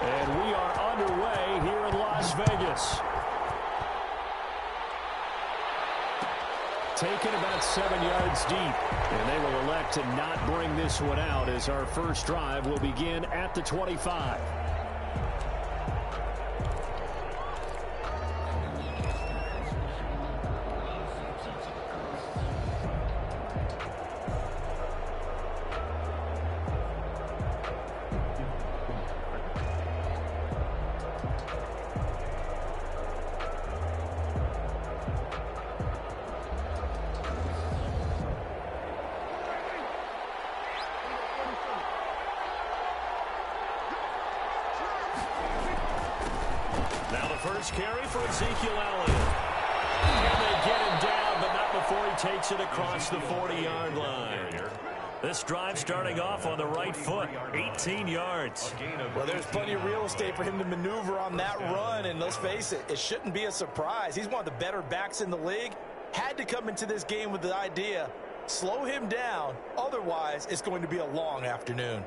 And we are underway here in Las Vegas. Taken about 7 yards deep. And they will elect to not bring this one out as our first drive will begin at the 25. First carry for Ezekiel Elliott. And they get him down, but not before he takes it across the 40-yard line. This drive starting off on the right foot, 18 yards. Well, there's plenty of real estate for him to maneuver on that run, and let's face it, it shouldn't be a surprise. He's one of the better backs in the league. Had to come into this game with the idea, slow him down, otherwise it's going to be a long afternoon.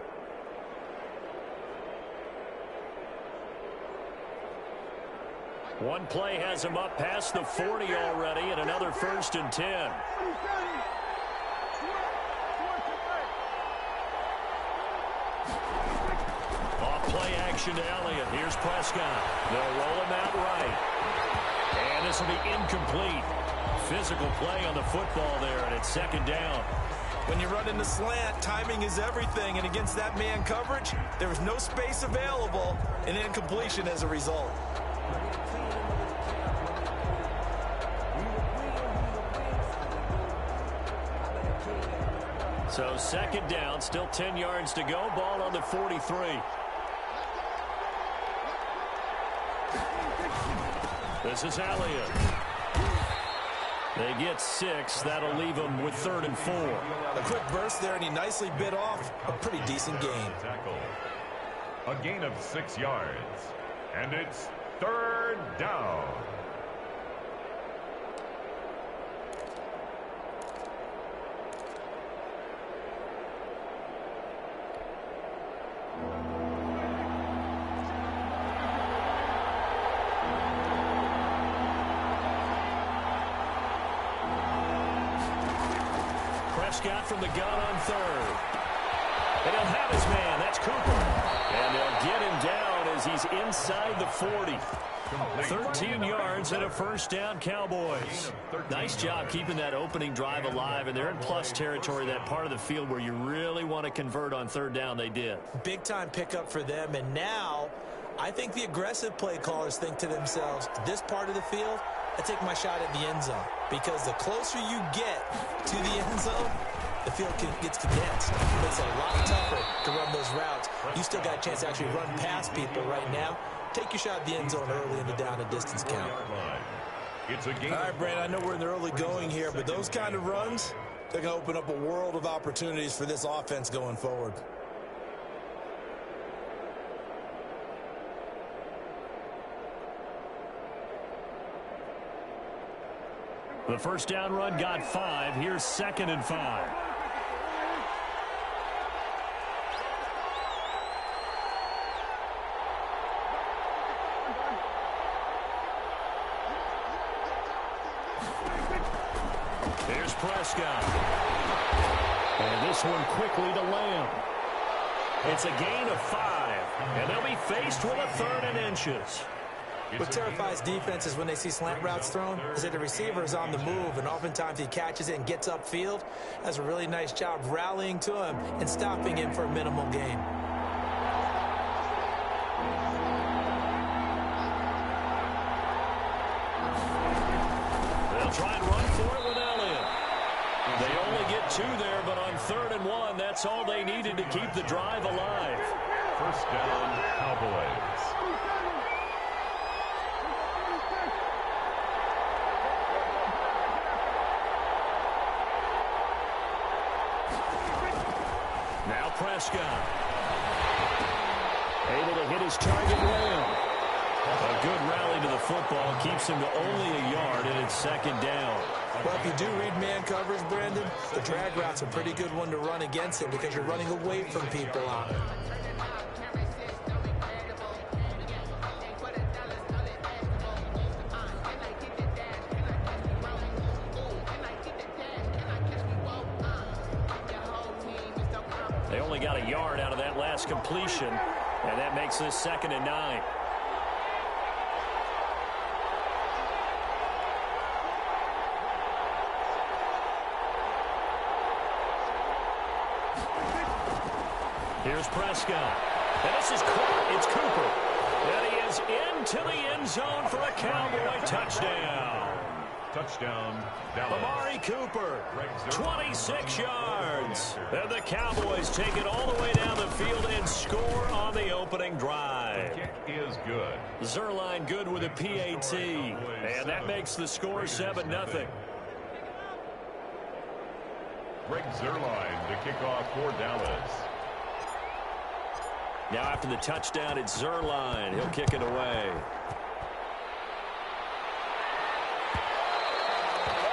One play has him up past the 40 already, and another 1st and 10. Off play action to Elliott. Here's Prescott. They'll roll him out right. And this will be incomplete. Physical play on the football there, and it's 2nd down. When you run in the slant, timing is everything, and against that man coverage, there was no space available, and incompletion as a result. So 2nd down, still 10 yards to go. Ball on the 43. This is Elliott. They get 6. That'll leave them with 3rd and 4. A quick burst there, and he nicely bit off a pretty decent gain. A gain of 6 yards. And it's 3rd down. Prescott from the gun on 3rd. And he'll have his man. That's Cooper. And they'll get him down as he's inside the 40. 13 yards and a 1st down, Cowboys. Nice job keeping that opening drive alive, and they're in plus territory, that part of the field where you really want to convert on 3rd down. They did. Big-time pickup for them, and now I think the aggressive play callers think to themselves, this part of the field, I take my shot at the end zone, because the closer you get to the end zone, the field gets condensed. It's a lot tougher to run those routes. You still got a chance to actually run past people right now. Take your shot at the end zone early in the down and distance count. It's a game. All right, Brandon, I know we're in the early going here, but those kind of runs, they're going to open up a world of opportunities for this offense going forward. The 1st down run got 5. Here's 2nd and 5. Here's Prescott. And this one quickly to Lamb. It's a gain of 5. And they'll be faced with a 3rd and inches. What terrifies defenses when they see slant routes thrown is that the receiver is on the move, and oftentimes he catches it and gets upfield. Does a really nice job rallying to him and stopping him for a minimal gain. They'll try and run for it with Elliott. They only get 2 there, but on 3rd and 1, that's all they needed to keep the drive alive. 1st down, Cowboys. Now Prescott. Able to hit his target, Lamb. A good rally to the football keeps him to only a yard, and it's 2nd down. Well, if you do read man coverage, Brandon, the drag route's a pretty good one to run against it because you're running away from people on it. They only got a yard out of that last completion, and that makes this 2nd and 9. Here's Prescott. And this is caught. It's Cooper. And he is into the end zone for a Cowboy touchdown. Touchdown, Dallas. Amari Cooper, 26 yards. And the Cowboys take it all the way down the field and score on the opening drive. The kick is good. Zuerlein good with a PAT. And that makes the score 7-0. Greg Zuerlein to kick off for Dallas. Now after the touchdown, it's Zuerlein. He'll kick it away.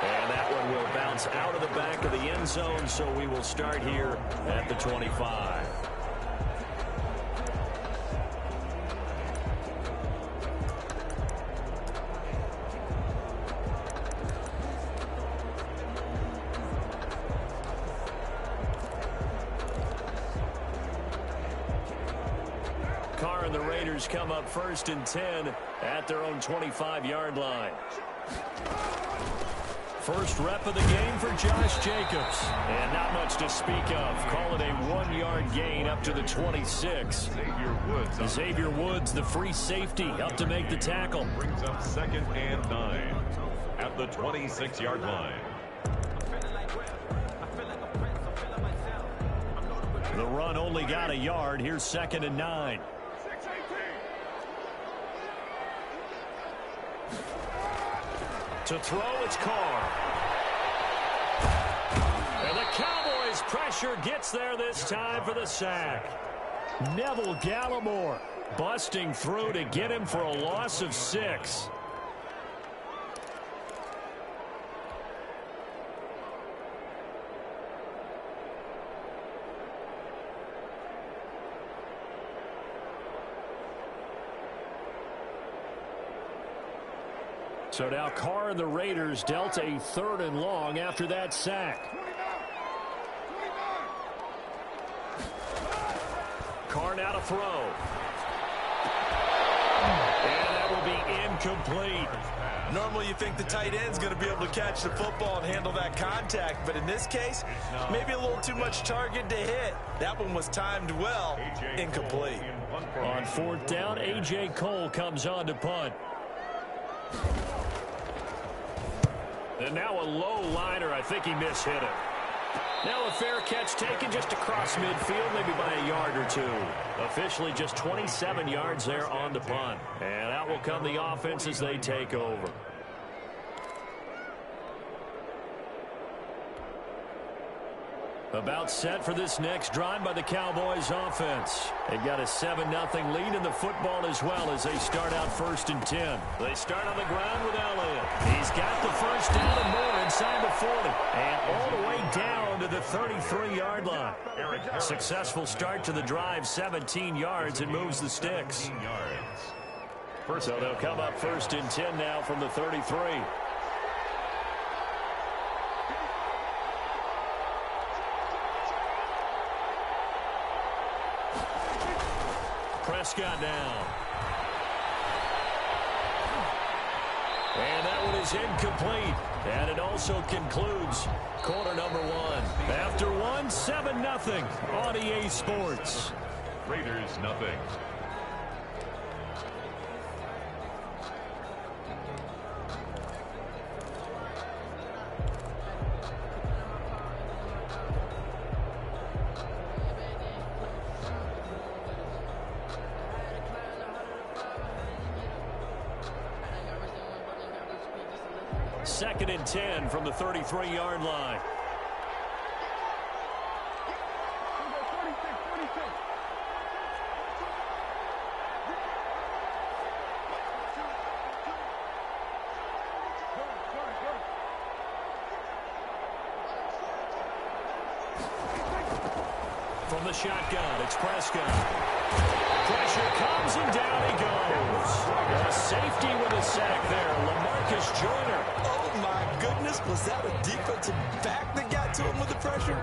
And that one will bounce out of the back of the end zone, so we will start here at the 25. Carr and the Raiders come up 1st and 10 at their own 25-yard line. First rep of the game for Josh Jacobs. And not much to speak of. Call it a 1-yard gain up to the 26. Xavier Woods, the free safety, up to make the tackle. Brings up 2nd and 9 at the 26-yard line. The run only got a yard. Here's 2nd and 9. To throw, it's Carr. And the Cowboys' pressure gets there this time for the sack. Neville Gallimore busting through to get him for a loss of 6. So now Carr and the Raiders dealt a 3rd and long after that sack. Carr now to throw. And that will be incomplete. Normally you think the tight end's going to be able to catch the football and handle that contact, but in this case, maybe a little too much target to hit. That one was timed well, incomplete. On 4th down, A.J. Cole comes on to punt. And now a low liner. I think he mishit it. Now a fair catch taken just across midfield, maybe by a yard or 2. Officially just 27 yards there on the punt. And out will come the offense as they take over. About set for this next drive by the Cowboys offense. They've got a 7-0 lead in the football as well as they start out 1st and 10. They start on the ground with Elliott. He's got the first down and more inside the 40. And all the way down to the 33-yard line. Successful start to the drive, 17 yards, and moves the sticks. So they'll come up 1st and 10 now from the 33. Prescott down. And that one is incomplete. And it also concludes quarter number 1. After 1, 7-0 on EA Sports. Raiders nothing. Second and 10 from the 33-yard line. From the shotgun, it's Prescott. Pressure comes and down he goes. A safety with a sack there, LaMarcus Joyner. Oh my goodness, was that a defensive back that got to him with the pressure?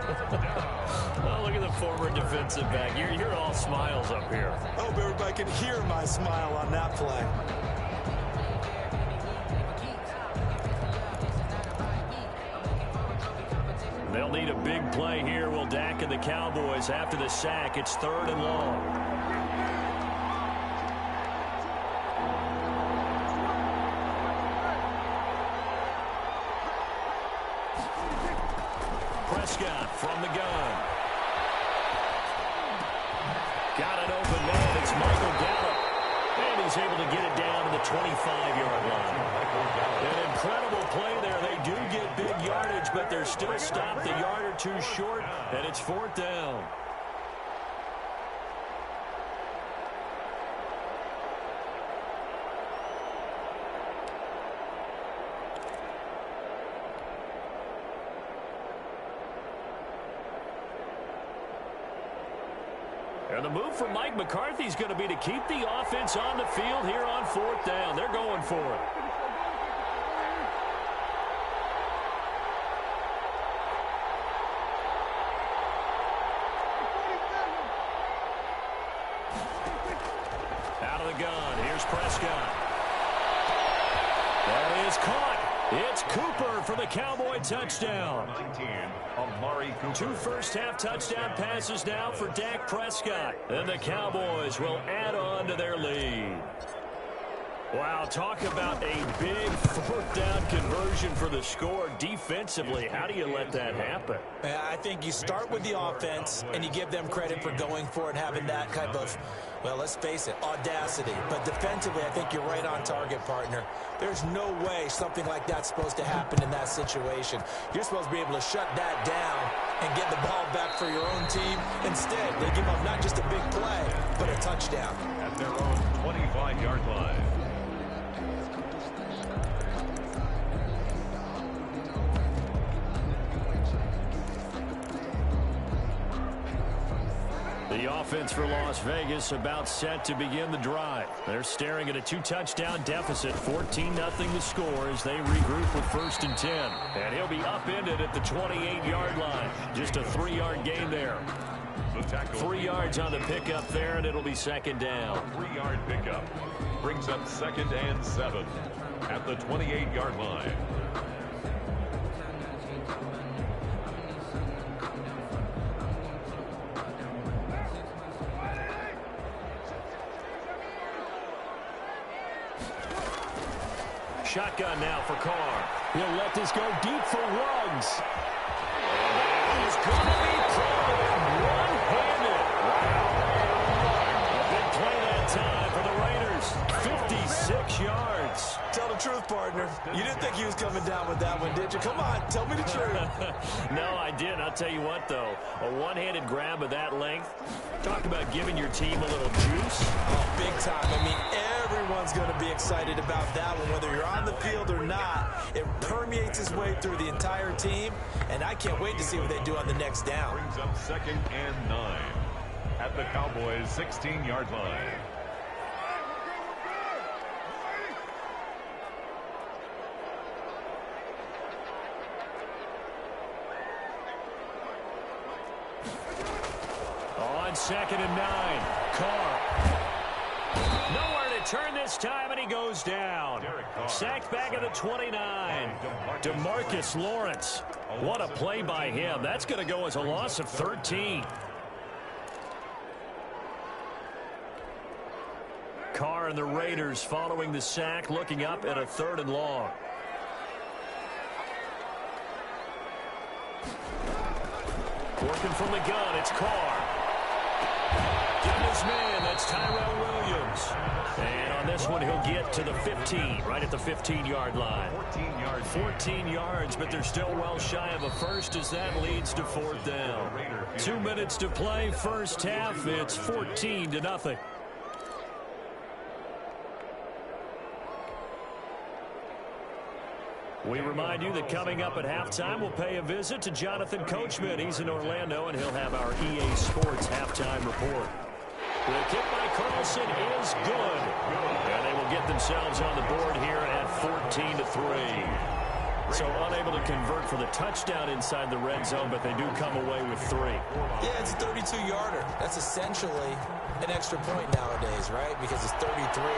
Well, Look at the former defensive back. You're all smiles up here. I hope everybody can hear my smile on that play. They'll need a big play here. Will Dak and the Cowboys after the sack. It's 3rd and long. Prescott from the gun. Got an open man. It's Michael Gallup. And he's able to get it down to the 25-yard line. An incredible play there. They do get big yardage, but they're still stopped a yard or two short, and it's 4th down. And the move from Mike McCarthy is going to be to keep the offense on the field here on 4th down. They're going for it. Out of the gun. Here's Prescott. That is caught. It's Cooper for the Cowboy touchdown. 19, Amari Cooper. 2 first-half touchdown passes now for Dak Prescott. And the Cowboys will add on to their lead. Wow, talk about a big 4th down conversion for the score. Defensively, how do you let that happen? I think you start with the offense, and you give them credit for going for it, having that type of, well, let's face it, audacity. But defensively, I think you're right on target, partner. There's no way something like that's supposed to happen in that situation. You're supposed to be able to shut that down and get the ball back for your own team. Instead, they give up not just a big play, but a touchdown. At their own 25-yard line. The offense for Las Vegas about set to begin the drive. They're staring at a 2-touchdown deficit, 14-0 the score as they regroup with 1st and 10. And he'll be upended at the 28-yard line. Just a 3-yard gain there. The tackle. 3 yards on the pickup there, and it'll be 2nd down. 3-yard pickup brings up 2nd and 7 at the 28-yard line. Shotgun now for Carr. He'll let this go deep for Ruggs. And he's going to be thrown one-handed. Wow. A big play that time for the Raiders. 56 yards. Tell the truth, partner. You didn't think he was coming down with that one, did you? Come on, tell me the truth. No, I did. I'll tell you what, though. A one-handed grab of that length. Talk about giving your team a little juice. Oh, big time. I mean, everyone's going to be excited about that one, whether you're on the field or not. It permeates its way through the entire team, and I can't wait to see what they do on the next down. Brings up 2nd and 9 at the Cowboys' 16-yard line. On 2nd and 9, Carr. Nowhere to turn this time, and he goes down. Sacked back at the 29. DeMarcus Lawrence. What a play by him. That's going to go as a loss of 13. Carr and the Raiders following the sack, looking up at a 3rd and long. Working from the gun, it's Carr. Getting his man, that's Tyrell Williams. And on this one, he'll get to the 15, right at the 15-yard line. 14 yards, but they're still well shy of a first as that leads to 4th down. 2 minutes to play, first half. It's 14-0. We remind you that coming up at halftime, we'll pay a visit to Jonathan Coachman. He's in Orlando, and he'll have our EA Sports halftime report. The kick by Carlson is good. And they will get themselves on the board here at 14-3. So unable to convert for the touchdown inside the red zone, but they do come away with 3. Yeah, it's a 32-yarder. That's essentially an extra point nowadays, right? Because it's 33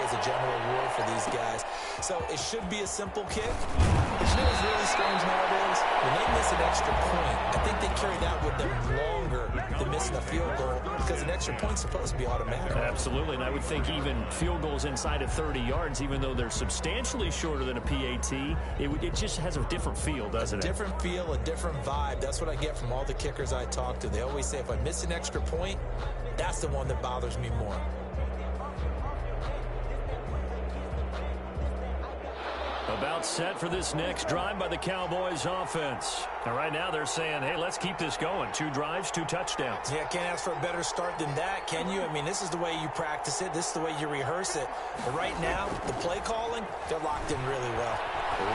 as a general rule for these guys. So it should be a simple kick. But you know what's really strange nowadays? When they miss an extra point, I think they carry that with them longer than missing a field goal because an extra point's supposed to be automatic. Absolutely, and I would think even field goals inside of 30 yards, even though they're substantially shorter than a PAT, it just has a different feel, doesn't it? Different feel, a different vibe. That's what I get from all the kickers I talk to. They always say if I miss an extra point, that's the one that bothers me more. About set for this next drive by the Cowboys offense. And right now they're saying, hey, let's keep this going. 2 drives, 2 touchdowns. Yeah, can't ask for a better start than that, can you? I mean, this is the way you practice it. This is the way you rehearse it. But right now, the play calling, they're locked in really well.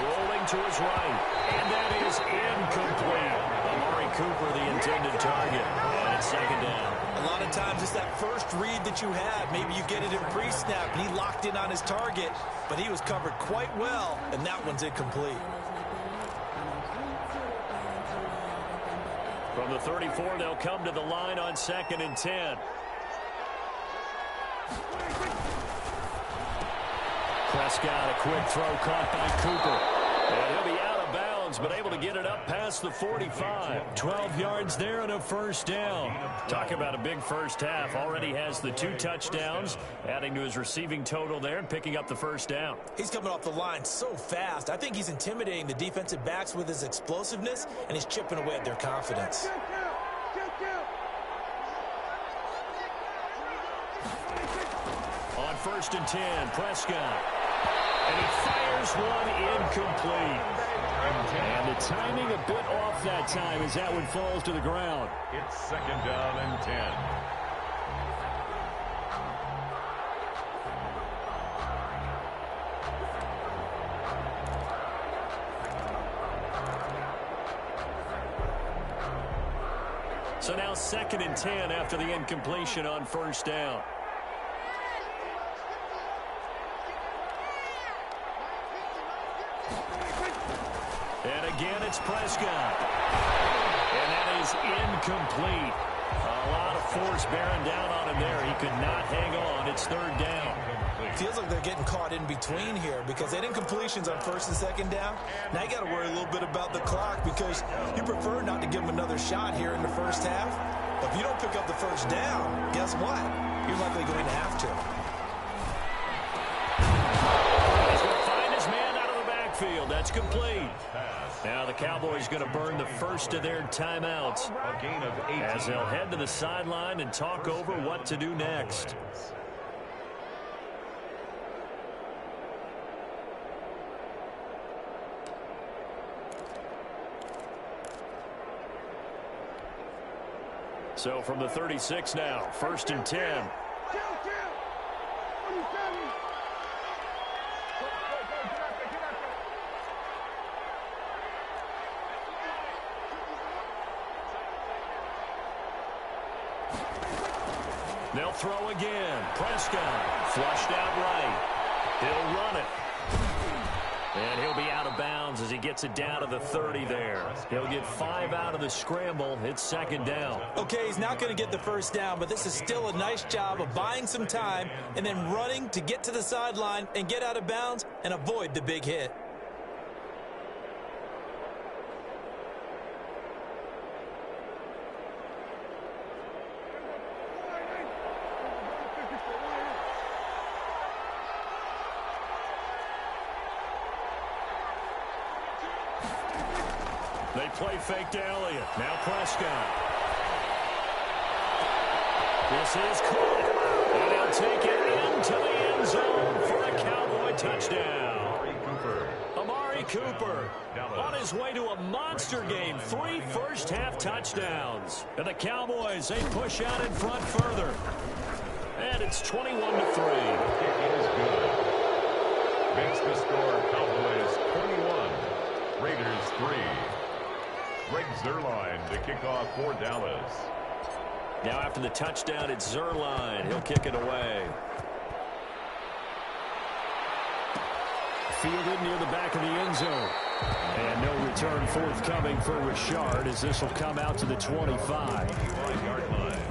Rolling to his right, and that is incomplete. Amari Cooper, the intended target, and it's 2nd down. A lot of times it's that first read that you have. Maybe you get it in pre-snap, and he locked in on his target, but he was covered quite well, and that one's incomplete. From the 34, they'll come to the line on 2nd and 10. Prescott, a quick throw caught by Cooper. And he'll be out of bounds, but able to get it up past the 45. 12 yards there and a 1st down. Talk about a big first half. Already has the 2 touchdowns, adding to his receiving total there and picking up the 1st down. He's coming off the line so fast. I think he's intimidating the defensive backs with his explosiveness, and he's chipping away at their confidence. On 1st and 10, Prescott. And he fires one incomplete. And the timing a bit off that time as that one falls to the ground. It's 2nd down and 10. So now 2nd and 10 after the incompletion on 1st down. And again, it's Prescott. And that is incomplete. A lot of force bearing down on him there. He could not hang on. It's 3rd down. Feels like they're getting caught in between here because they had incompletions on 1st and 2nd down. Now you got to worry a little bit about the clock because you prefer not to give them another shot here in the first half. But if you don't pick up the 1st down, guess what? You're likely going to have to. He's going to find his man out of the backfield. That's complete. Now the Cowboys going to burn the first of their timeouts A gain of 18. as they'll head to the sideline and talk over what to do next. So from the 36 now, 1st and 10. They'll throw again. Prescott flushed out right. He'll run it. And he'll be out of bounds as he gets it down to the 30 there. He'll get 5 out of the scramble. It's 2nd down. Okay, he's not going to get the 1st down, but this is still a nice job of buying some time and then running to get to the sideline and get out of bounds and avoid the big hit. They play fake to Elliott. Now Prescott. This is caught. And he'll take it into the end zone for a Cowboy touchdown. Amari Cooper on his way to a monster game. 3 first-half touchdowns. And the Cowboys, they push out in front further. And it's 21-3. It is good. Makes the score Cowboys 21, Raiders 3. Greg Zuerlein to kick off for Dallas. Now after the touchdown, it's Zuerlein. He'll kick it away. Fielded near the back of the end zone. And no return forthcoming for Richard as this will come out to the 25-yard line.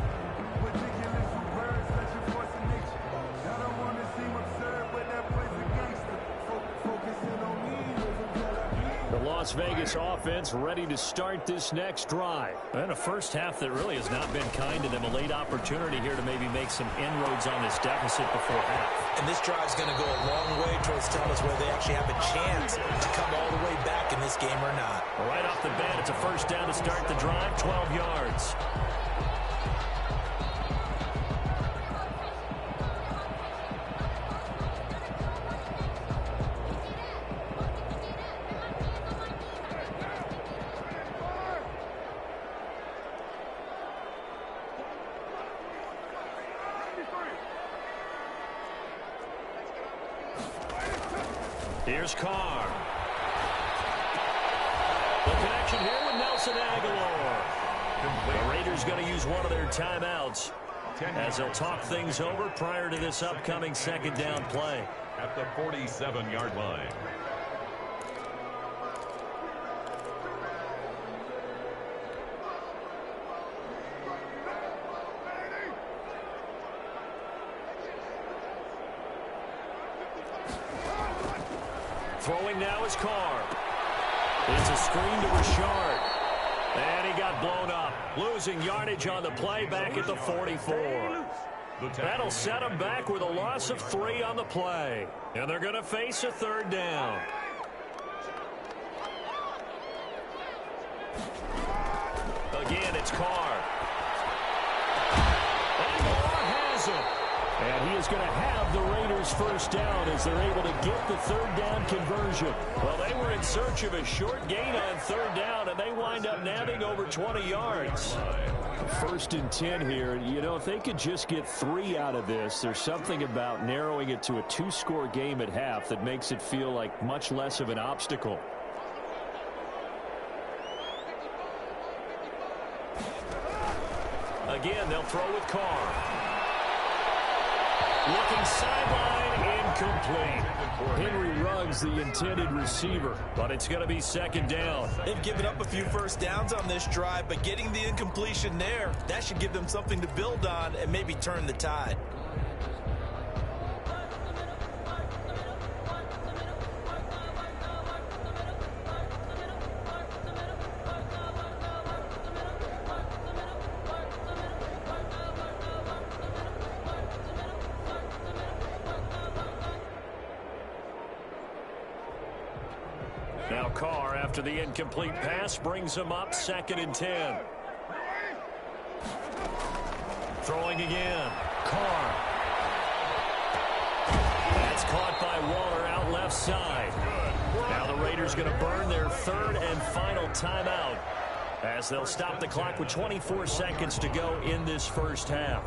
Las Vegas offense ready to start this next drive. And a first half that really has not been kind to them. A late opportunity here to maybe make some inroads on this deficit before half. And this drive is going to go a long way towards telling us whether they actually have a chance to come all the way back in this game or not. Right off the bat, it's a first down to start the drive, 12 yards. Here's Carr. The connection here with Nelson Aguilar. The Raiders going to use one of their timeouts as they'll talk things over prior to this upcoming second down play. At the 47-yard line. Throwing now is Carr. It's a screen to Richard. And he got blown up. Losing yardage on the play back at the 44. That'll set him back with a loss of 3 on the play. And they're going to face a third down. Again, it's Carr. And Moore has him. And he is going to have the Raiders first down as they're able to get the third down conversion. Well, they were in search of a short gain on third down, and they wind up nabbing over 20 yards. First and 10 here. You know, if they could just get 3 out of this, there's something about narrowing it to a 2-score game at half that makes it feel like much less of an obstacle. Again, they'll throw with Carr. Looking sideline, incomplete. Henry Ruggs, the intended receiver, but it's going to be second down. They've given up a few first downs on this drive, but getting the incompletion there, that should give them something to build on and maybe turn the tide. Now Carr, after the incomplete pass, brings him up second and 10. Throwing again. Carr. That's caught by Waller out left side. Now the Raiders going to burn their third and final timeout as they'll stop the clock with 24 seconds to go in this first half.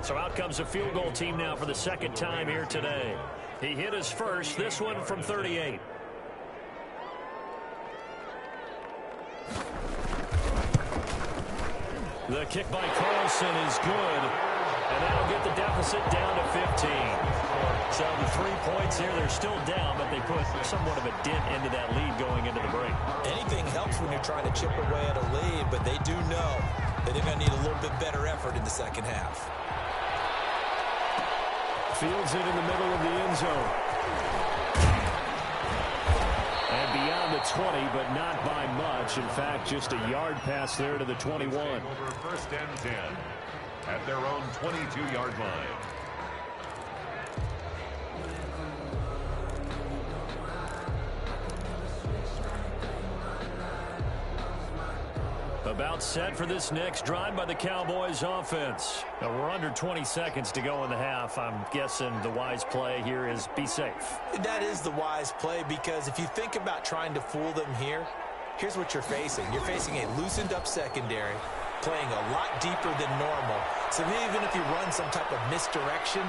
So out comes a field goal team now for the second time here today. He hit his first, this one from 38. The kick by Carlson is good, and that'll get the deficit down to 15. So the 3 points here, they're still down, but they put somewhat of a dent into that lead going into the break. Anything helps when you're trying to chip away at a lead, but they do know that they're going to need a little bit better effort in the second half. Fields it in the middle of the end zone. And beyond the 20, but not by much. In fact, just a yard pass there to the 21. Over first and 10 at their own 22-yard line. About set for this next drive by the Cowboys offense. Now we're under 20 seconds to go in the half. I'm guessing the wise play here is be safe. That is the wise play, because if you think about trying to fool them here, here's what you're facing. You're facing a loosened up secondary, playing a lot deeper than normal. So even if you run some type of misdirection,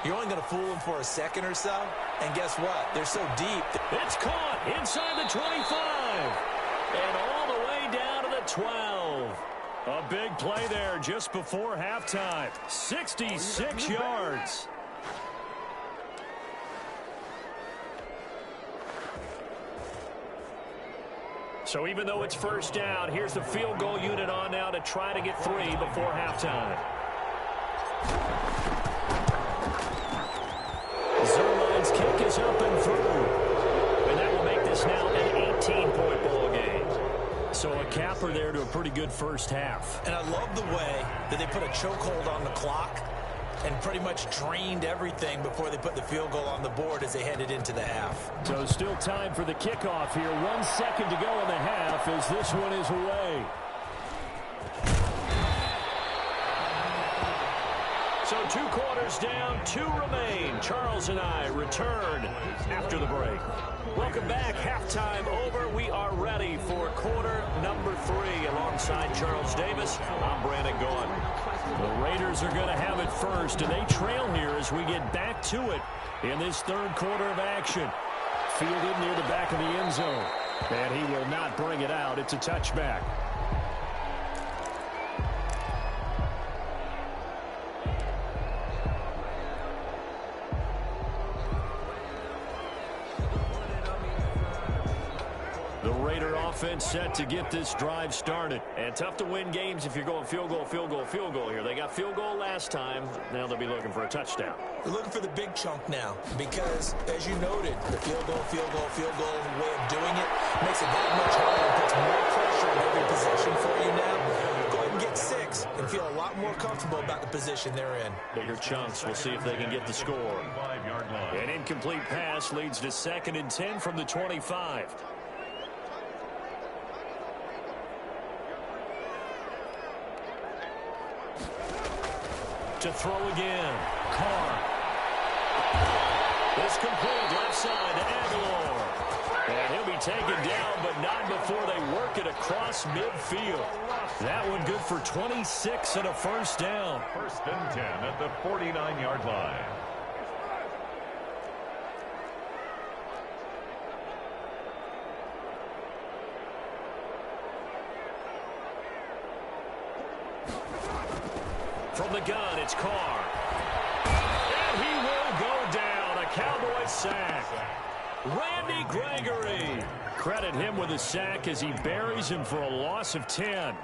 you're only going to fool them for a second or so. And guess what? They're so deep. It's caught inside the 25 and all the way down to the 12. A big play there just before halftime. 66 yards. So even though it's first down, here's the field goal unit on now to try to get 3 before halftime. Zerline's kick is up and through. And that will make this now an 18-point ball game. So a capper there to a pretty good first half. And I love the way that they put a chokehold on the clock and pretty much drained everything before they put the field goal on the board as they headed into the half. So still time for the kickoff here. 1 second to go in the half as this one is away. So 2 quarters down, 2 remain. Charles and I return after the break. Welcome back. Halftime over. We are ready for quarter number 3. Alongside Charles Davis, I'm Brandon Gaudin. The Raiders are going to have it first, and they trail here as we get back to it in this third quarter of action. Fielded near the back of the end zone. And he will not bring it out. It's a touchback. The Raider offense set to get this drive started. And tough to win games if you're going field goal, field goal, field goal here. They got field goal last time. Now they'll be looking for a touchdown. They're looking for the big chunk now because, as you noted, the field goal way of doing it makes it that much harder and puts more pressure on every possession for you now. Go ahead and get 6 and feel a lot more comfortable about the position they're in. Bigger chunks. We'll see if they can get the score. An incomplete pass leads to 2nd and 10 from the 25. To throw again. Carr. It's complete left side to Aguilar. And he'll be taken down, but not before they work it across midfield. That one good for 26 and a first down. 1st and 10 at the 49-yard line. From the gun, it's Carr. And he will go down. A Cowboy sack. Randy Gregory. Credit him with a sack as he buries him for a loss of 10.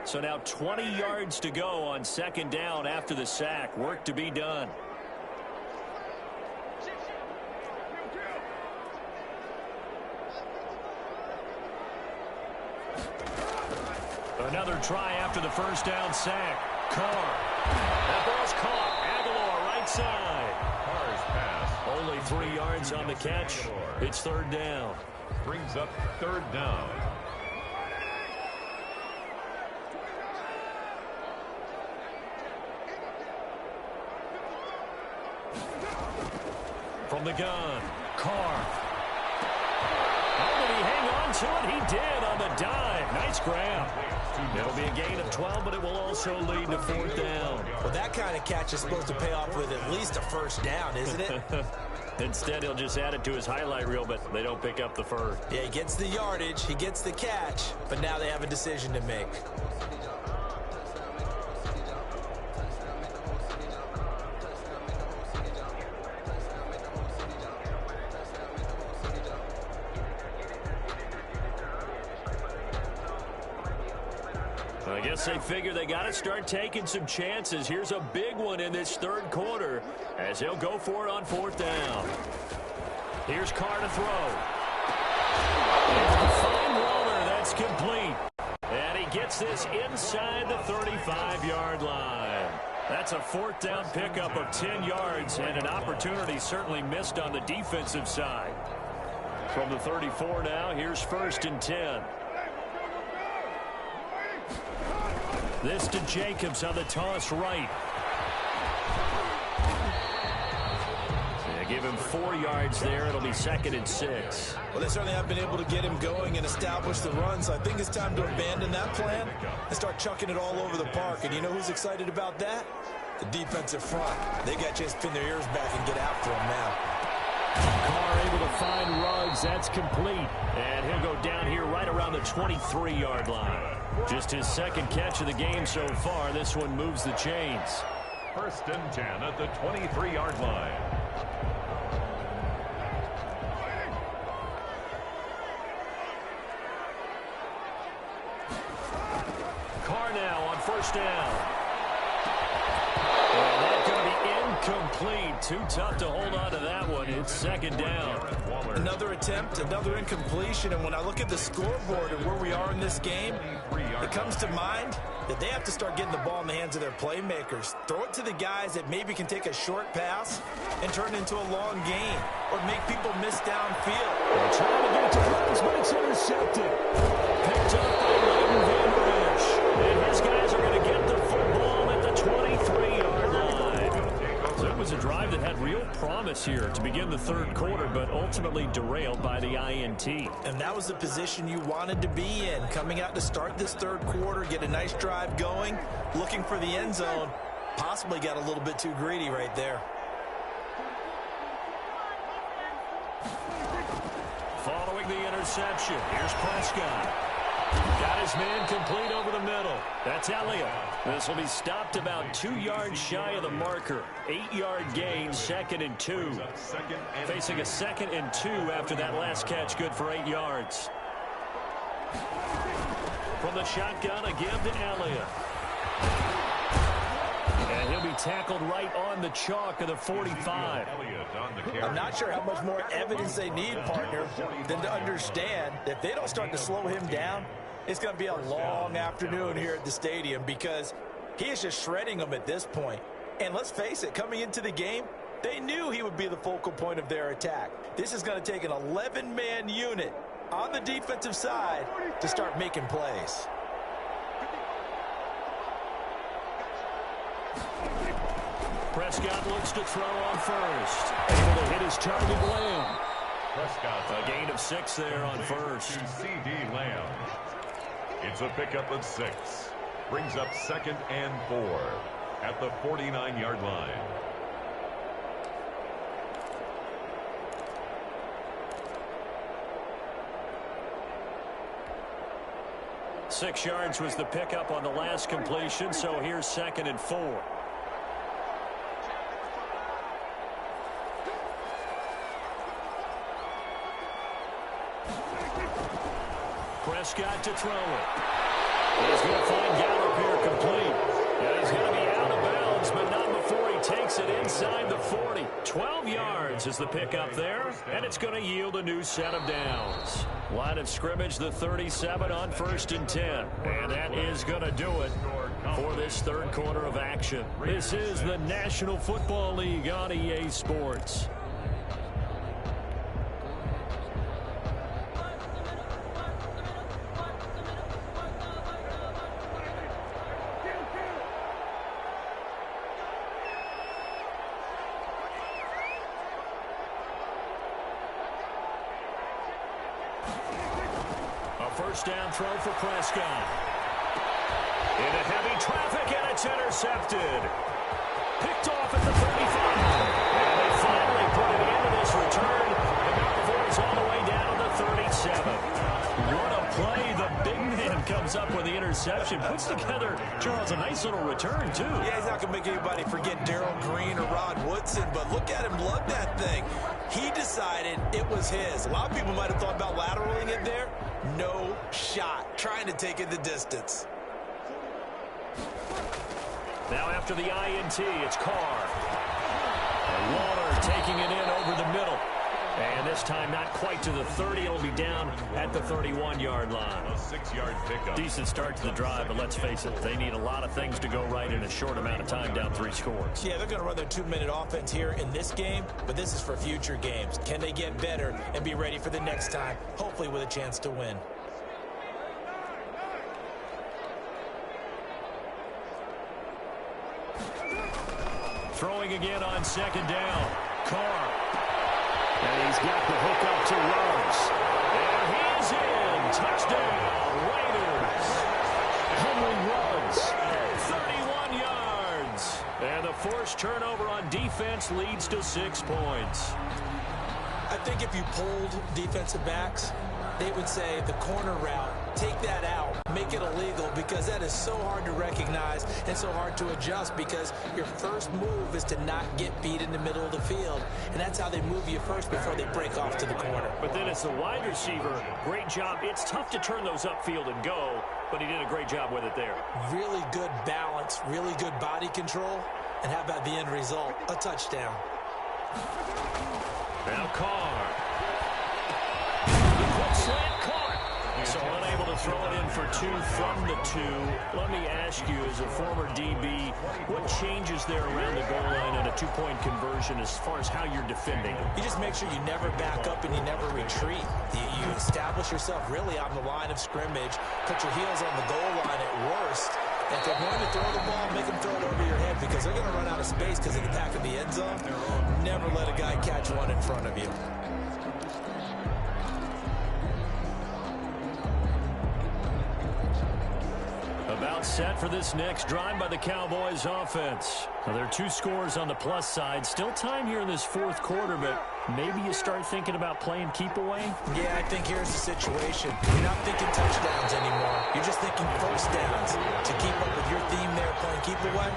So now 20 yards to go on 2nd down after the sack. Work to be done. Another try after the first down sack. Carr. That ball's caught. Aguilar right side. Carr's pass. Only 3 yards on the catch. It's 3rd down. Brings up 3rd down. From the gun, Carr. How did he hang on to it? He did on the dive. Nice grab. It'll be a gain of 12, but it will also lead to 4th down. Well, that kind of catch is supposed to pay off with at least a first down, isn't it? Instead, he'll just add it to his highlight reel, but they don't pick up the first. Yeah, he gets the yardage, he gets the catch, but now they have a decision to make. I guess they figure they got to start taking some chances. Here's a big one in this 3rd quarter as he'll go for it on 4th down. Here's Carr to throw. Fine roller, that's complete. And he gets this inside the 35-yard line. That's a 4th down pickup of 10 yards and an opportunity certainly missed on the defensive side. From the 34 now, here's 1st and 10. This to Jacobs on the toss right. They give gave him 4 yards there. It'll be 2nd and 6. Well, they certainly have been able to get him going and establish the run, so I think it's time to abandon that plan and start chucking it all over the park. And you know who's excited about that? The defensive front. They got a chance to pin their ears back and get after him now. Carr able to find Ruggs. That's complete. And he'll go down here right around the 23-yard line. Just his 2nd catch of the game so far. This one moves the chains. 1st and 10 at the 23-yard line. Carr now on 1st down. And that's going to be incomplete. Too tough to hold on to that one. It's 2nd down. Another attempt, another incompletion, and when I look at the scoreboard and where we are in this game, it comes to mind that they have to start getting the ball in the hands of their playmakers. Throw it to the guys that maybe can take a short pass and turn it into a long gain or make people miss downfield. They're trying to get it to Ruggs, but it's intercepted. Picked up by Leighton Van Der Esch. And his guys are going to get the football at the 23-yard line. So it was a drive that had real promise here to begin the 3rd quarter, but ultimately derailed by the INT. And that was the position you wanted to be in, coming out to start this 3rd quarter, get a nice drive going, looking for the end zone. Possibly got a little bit too greedy right there. Following the interception, here's Prescott. Got his man complete over the middle. That's Elliott. This will be stopped about 2 yards shy of the marker. 8-yard gain, 2nd and 2. Facing a 2nd and 2 after that last catch, good for 8 yards. From the shotgun, a give to Elliott. And he'll be tackled right on the chalk of the 45. I'm not sure how much more evidence they need, partner, than to understand that if they don't start to slow him down, it's going to be a long afternoon here at the stadium because he is just shredding them at this point. And let's face it, coming into the game, they knew he would be the focal point of their attack. This is going to take an 11-man unit on the defensive side to start making plays. Prescott looks to throw on 1st. Able to hit his target, Lamb. Prescott, A gain of 6 there on 1st. to C.D. Lamb. It's a pickup of 6. Brings up 2nd and 4 at the 49-yard line. Six yards was the pickup on the last completion, so here's 2nd and 4. Prescott to throw it. He's going to find Gallup here complete. Yeah, he's going to be out of bounds, but not before he takes it inside the 40. 12 yards is the pickup there, and it's going to yield a new set of downs. Line of scrimmage, the 37 on 1st and 10. And that is going to do it for this 3rd quarter of action. This is the National Football League on EA Sports. First down throw for Prescott. Into heavy traffic, and it's intercepted. Picked off at the 35. And they finally put it into this return. And not before it's all the way down to 37. What a play. The big man comes up with the interception. Puts together, Charles, a nice little return, too. Yeah, he's not going to make anybody forget Darrell Green or Rod Woodson, but look at him lug that thing. He decided it was his. A lot of people might have thought about lateraling it there. No shot. Trying to take it the distance. Now after the INT, it's Carr. And Waller taking it in over the middle. And this time not quite to the 30. It'll be down at the 31-yard line. A 6-yard pickup. Decent start to the drive, but let's face it, they need a lot of things to go right in a short amount of time, down 3 scores. Yeah, they're going to run their 2-minute offense here in this game, but this is for future games. Can they get better and be ready for the next time, hopefully with a chance to win? Throwing again on 2nd down. Carr. And he's got the hook up to Ruggs. And he's in. Touchdown, Raiders. Henry Ruggs, 31 yards. And the forced turnover on defense leads to 6 points. I think if you polled defensive backs, they would say the corner route, take that out, make it illegal, because that is so hard to recognize and so hard to adjust, because your first move is to not get beat in the middle of the field, and that's how they move you first before they break off to the corner. But then as the wide receiver, great job. It's tough to turn those upfield and go, but he did a great job with it there. Really good balance, really good body control, and how about the end result? A touchdown. Now Carr. The quick slant caught. So unable to throw it in for 2 from the 2. Let me ask you, as a former DB, what changes there around the goal line on a 2-point conversion as far as how you're defending? You just make sure you never back up and you never retreat. You establish yourself really on the line of scrimmage, put your heels on the goal line at worst. If they're going to throw the ball, make them throw it over your head, because they're going to run out of space because of the back of the end zone. Never let a guy catch one in front of you. About set for this next drive by the Cowboys offense. Now, there are 2 scores on the plus side. Still time here in this 4th quarter, but maybe you start thinking about playing keep away? Yeah, I think here's the situation. You're not thinking touchdowns anymore. You're just thinking first downs. To keep up with your theme there, playing keep away,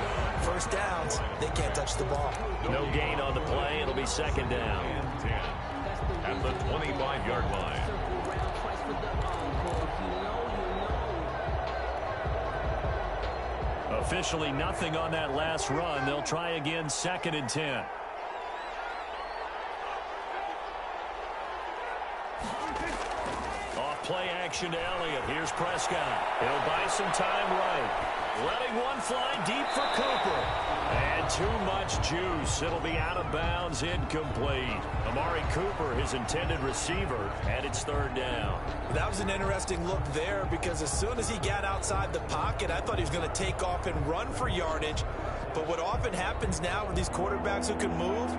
first downs, they can't touch the ball. No gain on the play. It'll be 2nd down. 10 at the 25-yard line. Officially nothing on that last run. They'll try again, 2nd and 10. Off play action to Elliott. Here's Prescott. He'll buy some time right. Letting one fly deep for Cooper. And too much juice. It'll be out of bounds, incomplete. Amari Cooper, his intended receiver, and it's 3rd down. That was an interesting look there, because as soon as he got outside the pocket, I thought he was going to take off and run for yardage. But what often happens now with these quarterbacks who can move,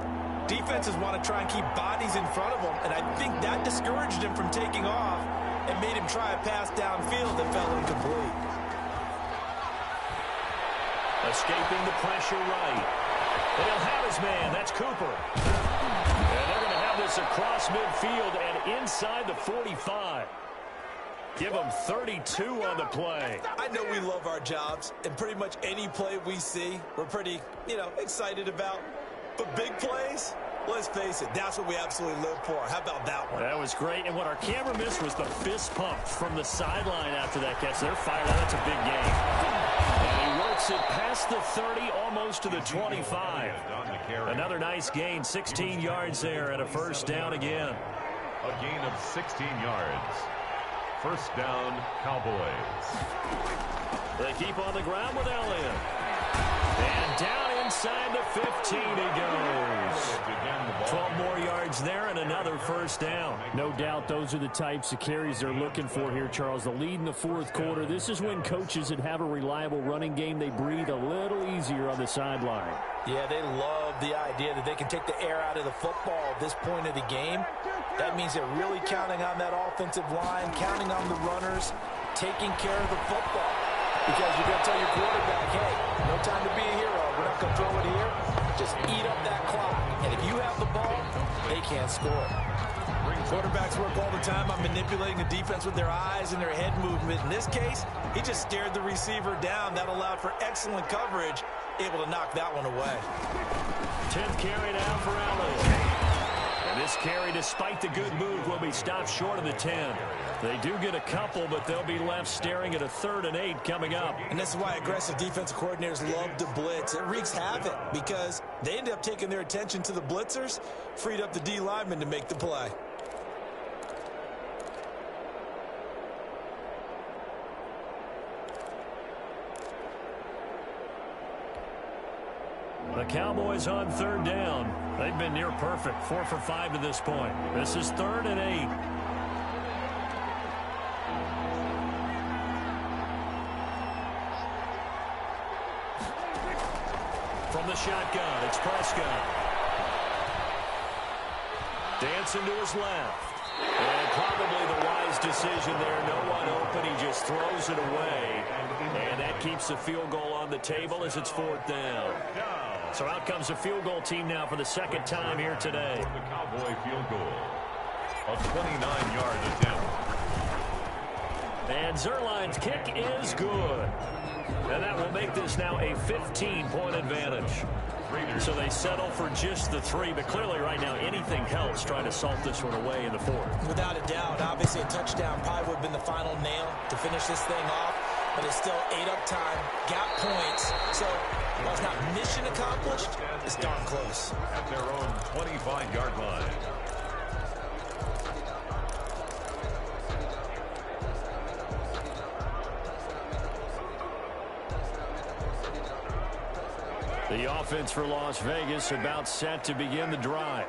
defenses want to try and keep bodies in front of them, and I think that discouraged him from taking off and made him try a pass downfield that fell incomplete. Escaping the pressure right. And he'll have his man. That's Cooper. And they're going to have this across midfield and inside the 45. Give them 32 on the play. I know we love our jobs, and pretty much any play we see, we're pretty, excited about. But big plays, let's face it, that's what we absolutely live for. How about that one? That was great. And what our camera missed was the fist pump from the sideline after that catch. They're fired out. That's a big game. And he works it past the 30, almost to the 25. Another nice gain, 16 yards there, and a 1st down again. A gain of 16 yards. 1st down, Cowboys. They keep on the ground with Elliott. And down inside the 15 he goes. 12 more yards there and another 1st down. No doubt those are the types of carries they're looking for here, Charles. The lead in the 4th quarter. This is when coaches that have a reliable running game, they breathe a little easier on the sideline. Yeah, they love the idea that they can take the air out of the football at this point of the game. That means they're really counting on that offensive line, counting on the runners, taking care of the football. Because you're going to tell your quarterback, hey, no time to be a hero. We're not going to throw it here. Just eat up that clock. And if you have the ball, they can't score. Quarterbacks work all the time on manipulating the defense with their eyes and their head movement. In this case, he just stared the receiver down. That allowed for excellent coverage, able to knock that one away. 10th carry down for Elliott. And this carry, despite the good move, will be stopped short of the 10. They do get a couple, but they'll be left staring at a 3rd and 8 coming up. And this is why aggressive defensive coordinators love to blitz. It wreaks havoc because they end up taking their attention to the blitzers, freed up the D lineman to make the play. The Cowboys on 3rd down. They've been near perfect, 4 for 5 to this point. This is 3rd and 8. From the shotgun, it's Prescott. Dancing to his left. And probably the wise decision there. No one open. He just throws it away. And that keeps the field goal on the table as it's 4th down. So out comes the field goal team now for the second time here today. The Cowboy field goal. A 29-yard attempt. And Zuerlein's kick is good. And that will make this now a 15-point advantage. So they settle for just the 3, but clearly right now anything helps trying to salt this one away in the 4th. Without a doubt, obviously a touchdown probably would have been the final nail to finish this thing off, but it's still 8 up time, got points. So while it's not mission accomplished, it's darn close. At their own 25-yard line. The offense for Las Vegas about set to begin the drive.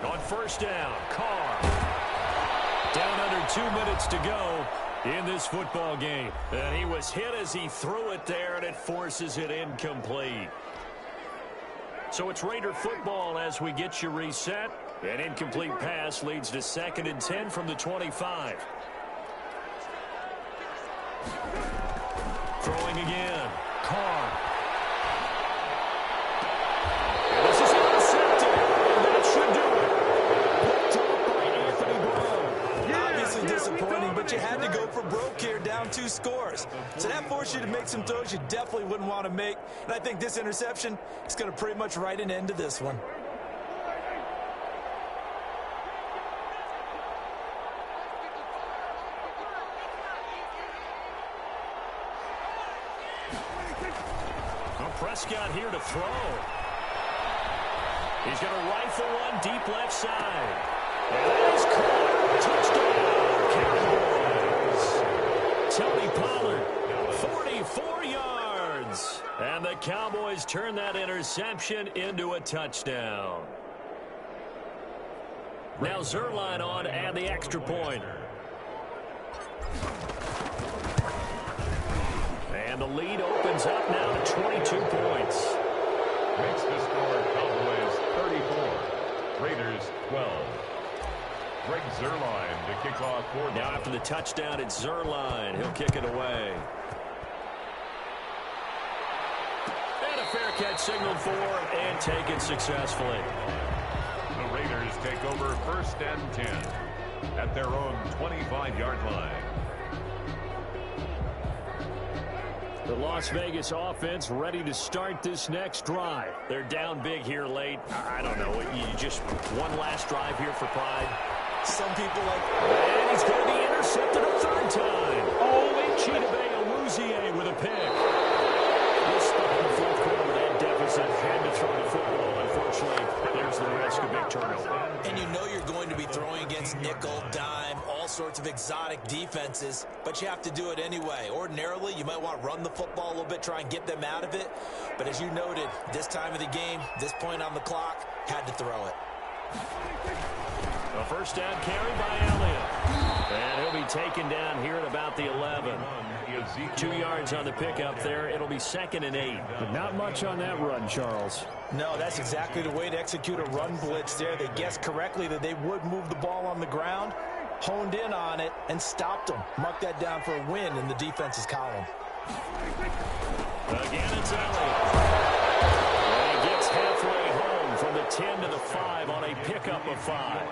On first down, Carr. Down under 2 minutes to go in this football game. And he was hit as he threw it there, and it forces it incomplete. So it's Raider football as we get you reset. An incomplete pass leads to 2nd and 10 from the 25. Throwing again. Carr. And this is intercepted. And that should do it. Picked up by Anthony Brown. Obviously disappointing, but you had to go for broke here, down 2 scores. So that forced you to make some throws you definitely wouldn't want to make. And I think this interception is going to pretty much write an end to this one. Prescott here to throw. He's going to rifle one deep left side. And that is caught. Touchdown, Cowboys. Tony Pollard, 44 yards. And the Cowboys turn that interception into a touchdown. Now Zuerlein on and the extra point. And the lead opens up now to 22 points. Makes the score Cowboys 34. Raiders 12. Greg Zuerlein to kick off for them. Now after the touchdown, it's Zuerlein. He'll kick it away. And a fair catch signaled for and taken successfully. The Raiders take over 1st and 10 at their own 25-yard line. The Las Vegas offense ready to start this next drive. They're down big here late. I don't know. You just one last drive here for pride. Some people like... And he's going to be intercepted a 3rd time. Oh, and Chidobe Awuzie with a pick. We'll stop in the 4th quarter with that deficit. Had to throw the football. Unfortunately, there's the risk of big turnover. And you know you're going to be throwing against nickel, dime, all sorts of exotic defenses, but you have to do it anyway. Ordinarily, you might want to run the football a little bit, try and get them out of it. But as you noted, this time of the game, this point on the clock, had to throw it. A first down carry by Elliott. And he'll be taken down here at about the 11. 2 yards on the pickup there. It'll be 2nd and 8. But not much on that run, Charles. No, that's exactly the way to execute a run blitz there. They guessed correctly that they would move the ball on the ground, honed in on it, and stopped them. Mark that down for a win in the defense's column. Again, it's Elliott. And he gets halfway home from the 10 to the 5 on a pickup of 5.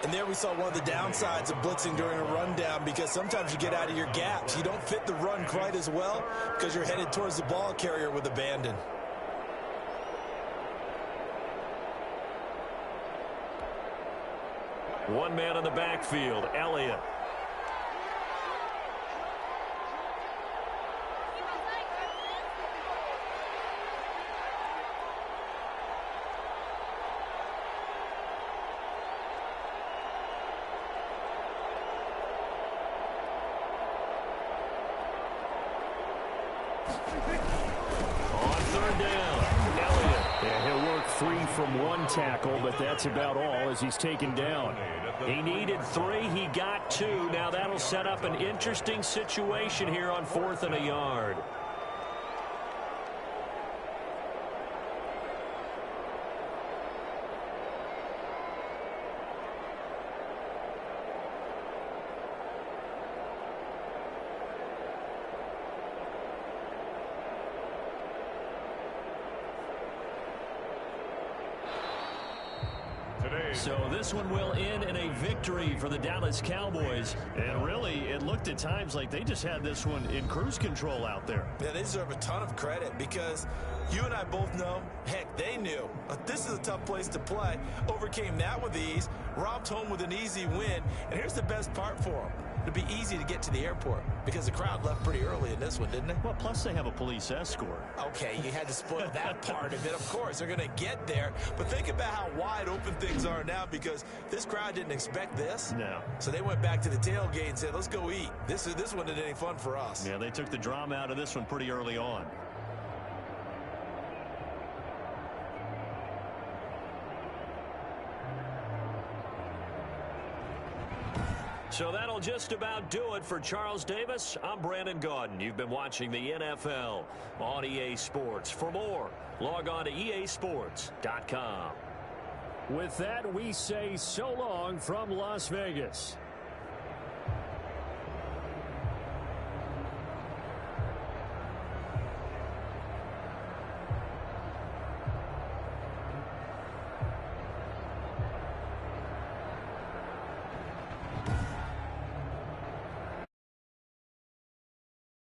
And there we saw one of the downsides of blitzing during a rundown, because sometimes you get out of your gaps. You don't fit the run quite as well because you're headed towards the ball carrier with abandon. One man in the backfield, Elliott. On third down, Elliott. Yeah, he'll work free from one tackle, but that's about all as he's taken down. He needed 3. He got 2. Now that'll set up an interesting situation here on 4th and a yard. So this one will end in a victory for the Dallas Cowboys. And really, it looked at times like they just had this one in cruise control out there. Yeah, they deserve a ton of credit because you and I both know, heck, they knew. This is a tough place to play. Overcame that with ease, romped home with an easy win. And here's the best part for them. It'll be easy to get to the airport because the crowd left pretty early in this one, didn't they? Well, plus they have a police escort. Okay, you had to spoil that part of it. Of course, they're going to get there. But think about how wide open things are now because this crowd didn't expect this. No. So they went back to the tailgate and said, let's go eat. This one isn't any fun for us. Yeah, they took the drama out of this one pretty early on. So that'll just about do it for Charles Davis. I'm Brandon Gaudin. You've been watching the NFL on EA Sports. For more, log on to easports.com. With that, we say so long from Las Vegas.